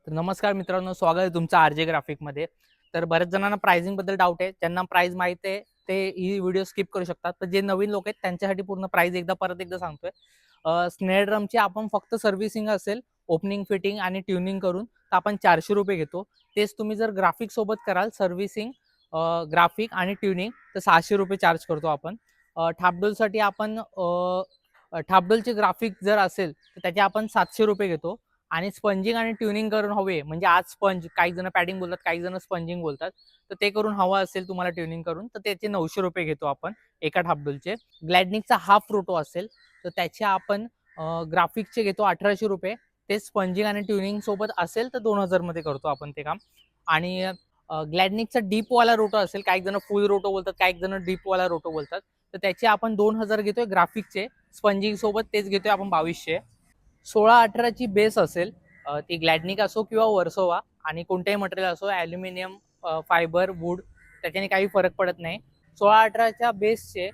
तर नमस्कार मित्रांनो, स्वागत आहे तुमचं आरजे ग्राफिकमध्ये. तर बऱ्याच जणांना प्राइसिंगबद्दल डाऊट आहे. ज्यांना प्राइस माहिती आहे ते ही व्हिडिओ स्किप करू शकतात. तर जे नवीन लोक आहेत त्यांच्यासाठी पूर्ण प्राइस परत एकदा सांगतोय. स्नेअर ड्रमची आपण फक्त सर्व्हिसिंग असेल, ओपनिंग, फिटिंग आणि ट्युनिंग करून तर आपण ₹400 घेतो. तेच तुम्ही जर ग्राफिक सोबत कराल, सर्व्हिसिंग, ग्राफिक आणि ट्युनिंग, तर ₹600 चार्ज करतो आपण. ठापडोलसाठी आपण ठापडोलचे ग्राफिक जर असेल तर त्याचे आपण ₹700 घेतो. आणि स्पंजिंग आणि ट्युनिंग करून हवे म्हणजे आज स्पंज, काही जण पॅडिंग बोलतात, काही जण स्पंजिंग बोलतात, तर ते करून हवं असेल तुम्हाला ट्युनिंग करून तर त्याचे ₹900 घेतो आपण एका ठापडोलचे. ग्लॅडनिकचा हाफ रोटो असेल तर त्याचे आपण ग्राफिकचे घेतो ₹1800. ते स्पंजिंग आणि ट्युनिंग सोबत असेल तर 2000 मध्ये करतो आपण ते काम. आणि ग्लॅडनिकचा डीपवाला रोटो असेल, काही जण फुल रोटो बोलतात, काही जण डीपवाला रोटो बोलतात, तर त्याचे आपण 2000 घेतोय ग्राफिकचे. स्पंजिंग सोबत तेच घेतोय आपण 2200. 16-18 ची बेस असेल, ती ग्लॅडनिक असो किंवा वर्सोवा, आणि कोणतेही मटेरियल असो, ॲल्युमिनियम, फायबर, वूड, त्याच्याने काही फरक पडत नाही. 16-18च्या बेसचे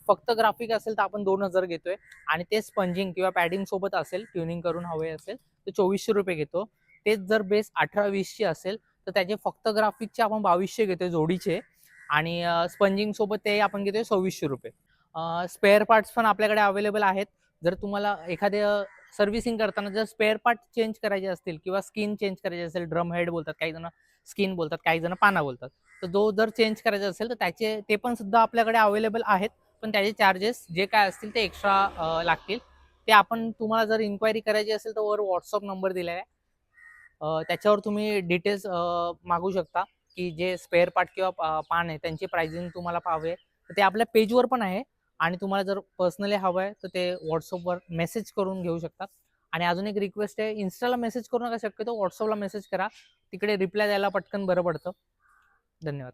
फक्त ग्राफिक असेल तर आपण 2000 घेतोय. आणि ते स्पंजिंग किंवा पॅडिंग सोबत असेल, ट्युनिंग करून हवे असेल तर ₹2400 घेतो. तेच जर बेस 18-20 ची असेल तर त्याचे फक्त ग्राफिकचे आपण 2200 घेतोय जोडीचे. आणि स्पंजिंग सोबत ते आपण घेतोय ₹2600. स्पेअर पार्ट्स पण आपल्याकडे अवेलेबल आहेत. जर तुम्हाला एखाद्या सर्व्हिसिंग करताना जर स्पेअर पार्ट चेंज करायचे असतील किंवा स्किन चेंज करायची असेल, ड्रम हेड बोलतात काही जण, स्किन बोलतात काही जण, पाना बोलतात, तर तो जर चेंज करायचा असेल तर त्याचे ते पण सुद्धा आपल्याकडे अवेलेबल आहेत. पण त्याचे चार्जेस जे काय असतील ते एक्स्ट्रा लागतील. ते आपण, तुम्हाला जर इन्क्वायरी करायची असेल तर वर व्हॉट्सअप नंबर दिलेला आहे, त्याच्यावर तुम्ही डिटेल्स मागू शकता की जे स्पेअर पार्ट किंवा पान आहे त्यांची प्राइसिंग तुम्हाला पाहावे तर ते आपल्या पेजवर पण आहे. आणि तुम्हाला जर पर्सनली हवं आहे तर ते व्हॉट्सअपवर मेसेज करून घेऊ शकतात. आणि अजून एक रिक्वेस्ट आहे, इन्स्टाला मेसेज करू नका, शक्यतो व्हॉट्सअपला मेसेज करा, तिकडे रिप्लाय द्यायला पटकन बरं पडतं. धन्यवाद.